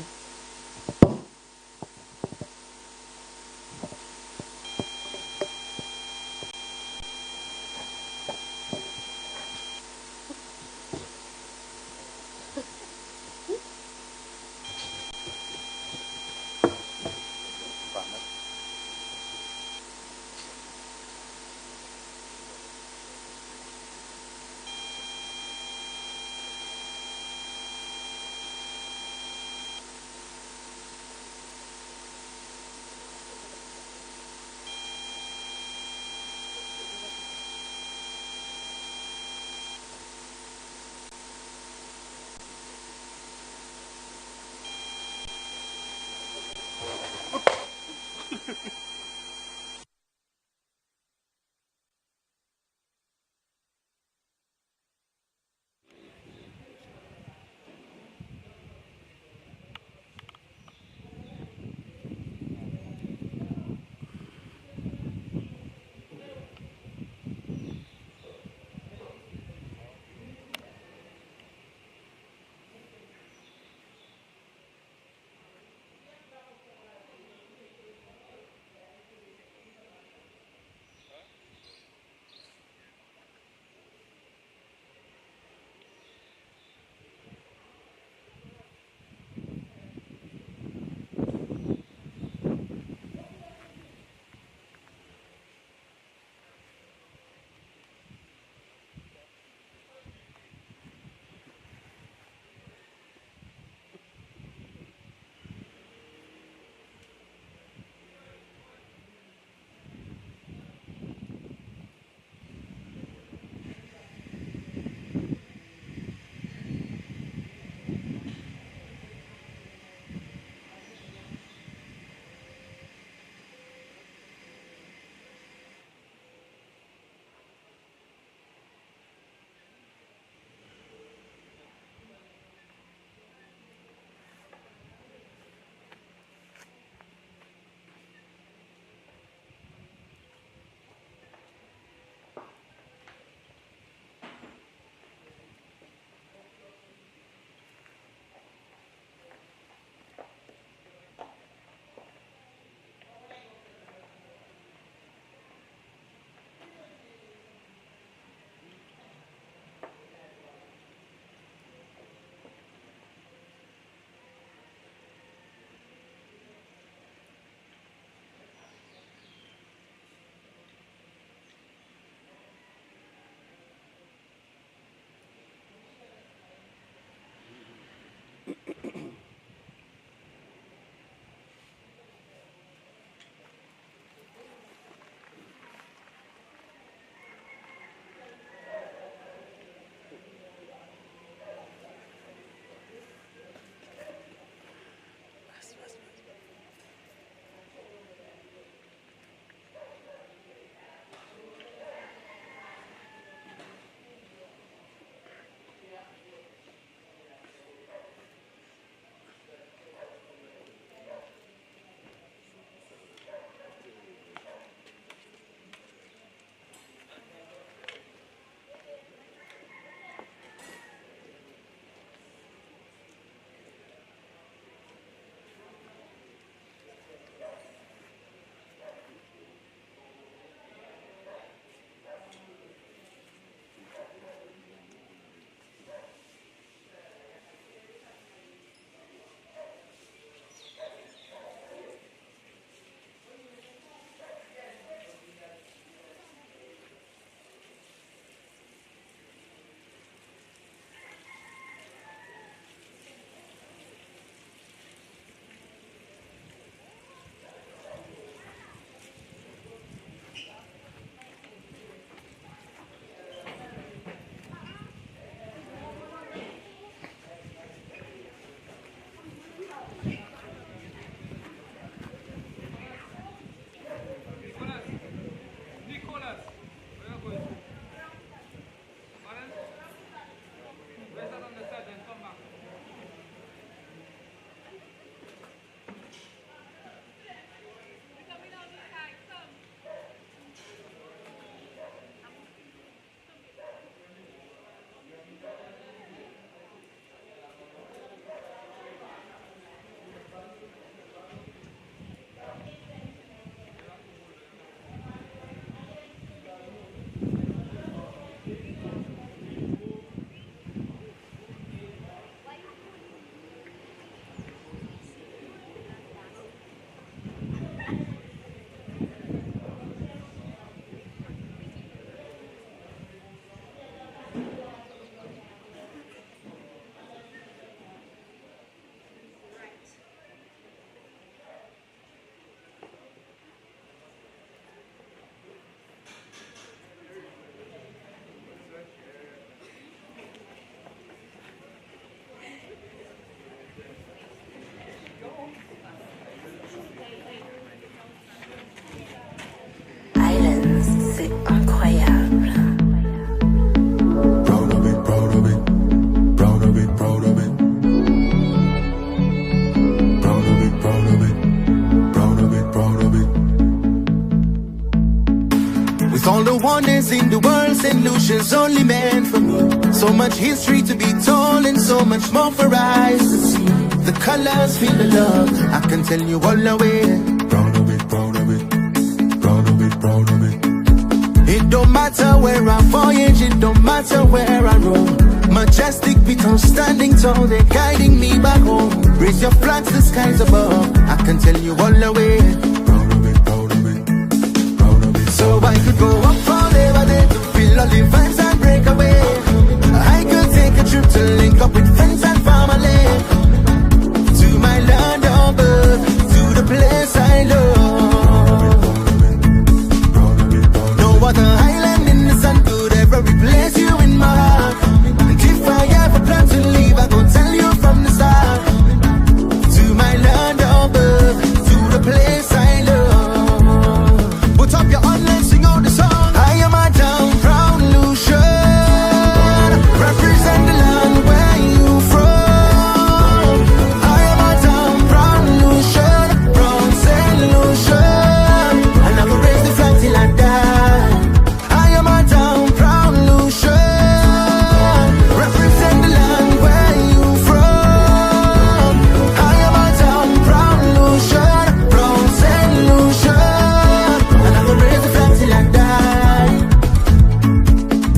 in the world, St. Lucia's only meant for me. So much history to be told and so much more for eyes to see. The colors feel the love, I can tell you all the way. Proud of it, proud of it, proud of it, proud of it. It don't matter where I voyage, it don't matter where I roam. Majestic beacon standing tall, they're guiding me back home. Raise your flags, the skies above, I can tell you all the way. Proud of it, proud of it, proud of it. So I could go up forever there to feel all the vibes and break away. I could take a trip to link up with friends and family. To my land of birth, to the place I love. No other island in the sun could ever replace you in my heart. And if I ever plan to leave, I go tell you from the start. To my land of birth, to the place I love. Put up your hand and sing out the song. I am a down proud Lucian, represent the land where you from. I am a down proud Lucian, from St. Lucian, and I will raise the flag till I die. I am a down proud Lucian, represent the land where you from. I am a down proud Lucian, from St. Lucian, and I will raise the flag till I die.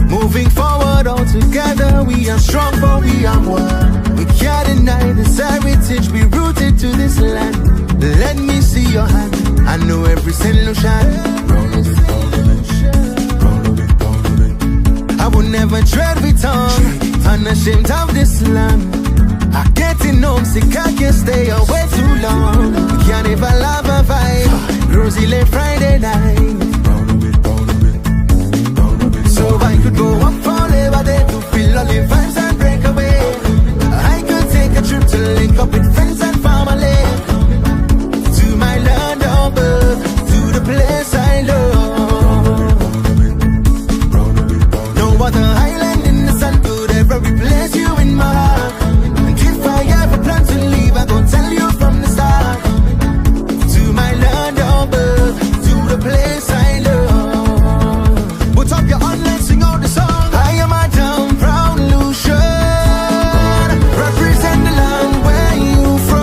Moving forward all together, we are strong but we are one. We can't deny this heritage, we rooted to this land. Let me see your hand, I know every St. Lucian. I will never tread with tongue, unashamed of this land. I get in homesick, I can't stay away too long. We can't even love a vibe, rosy late Friday night. So I could go up forever there to feel all the vibes and break away. I could take a trip to link up with friends and family. To my land of birth, to the place I love. No other island in the sun could ever replace you in my heart. And if I ever plan to leave, I go tell you from the start. To my land of birth, to the place I love. Put up your hand, let's sing out the song. I am a down proud Lucian, represent the land where you from.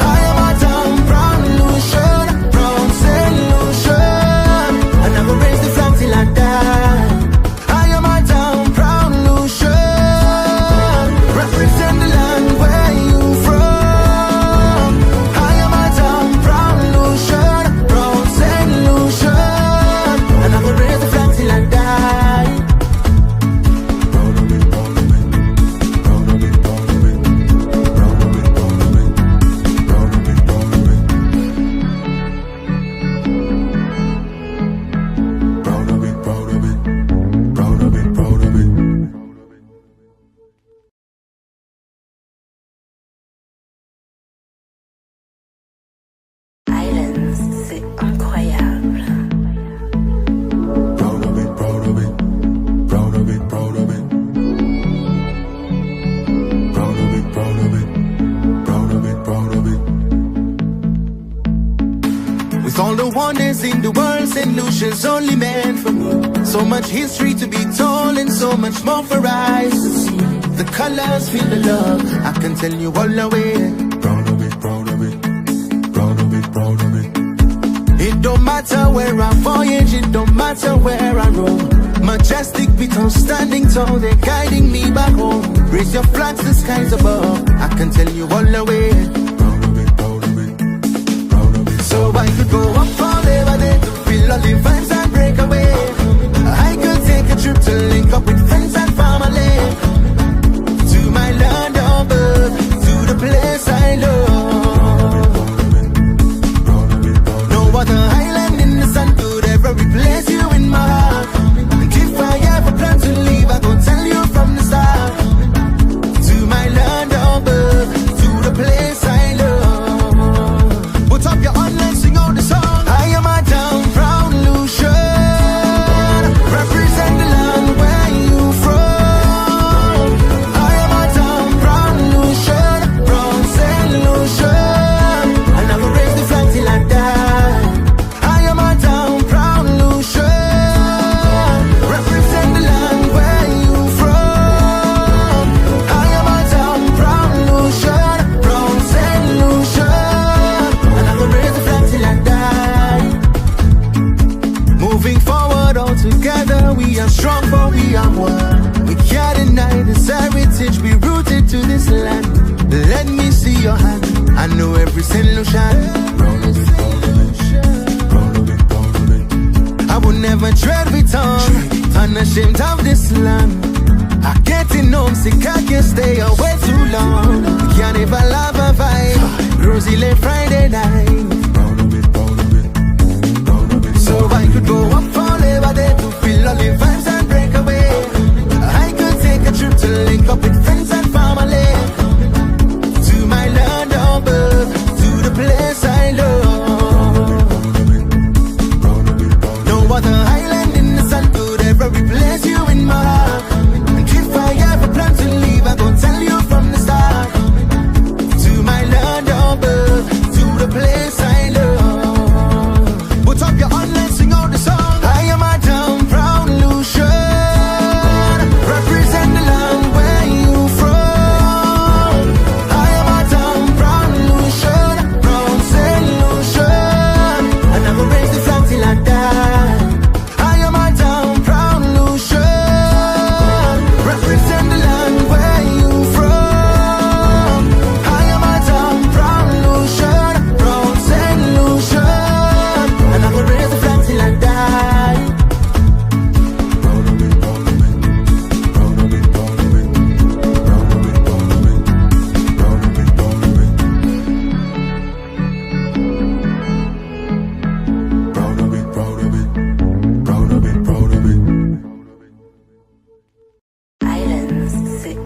I am a down proud Lucian, from St. Lucian, and I will raise the flag till I die. I am a down proud Lucian, represent the land where you from. I am a down proud Lucian, from St. Lucian, and I will raise the flag till I die. Proud of it, proud of it, proud of it, proud of it. Islands, c'est incroyable. Proud of it, proud of it, proud of it, proud of it. Proud of it, proud of it, proud of it, proud of it. With all the wonders in the world, St. Lucia's only meant for me. So much history to be told and so much more for eyes to see. The colors feel the love, I can tell you all the way. Proud of it, proud of it, proud of it, proud of it. It don't matter where I voyage, it don't matter where I roam. Majestic beacon standing tall, they're guiding me back home. Raise your flags, the skies above, I can tell you all the way. Proud of it, proud of it, proud of it. So I could go up forever there to feel all the vibes and break away. I could take a trip to link up with friends and family. To my land of birth, to the place I love. No other island in the sun could ever replace you in my heart. And if I ever plan to leave, I go tell you from the start. To my land of birth, to the place I love. Put up your hand, let's sing out the song. I am a down proud Lucian, every solution. I would never tread return, unashamed of this land. I get homesick, I can't stay away too long. Can't even love a vibe, rosy late Friday night. So I could go up for Labor Day to feel all the vibes and break away. I could take a trip to link up with friends and family, to my land above, to the place I love. No other island in the sun could ever replace you in my heart. And if I ever plan to leave, I go tell you from the start. To my land above, to the place I love. Put up your hand, let's sing out the song. I am a down proud Lucian, represent the land where you from. I am a down proud Lucian, from St. Lucian, and I will raise the flag till I die. I am a down proud Lucian, represent the land where you from. I am a down proud Lucian, from St. Lucian, and I will raise the flag till I die. Islands sit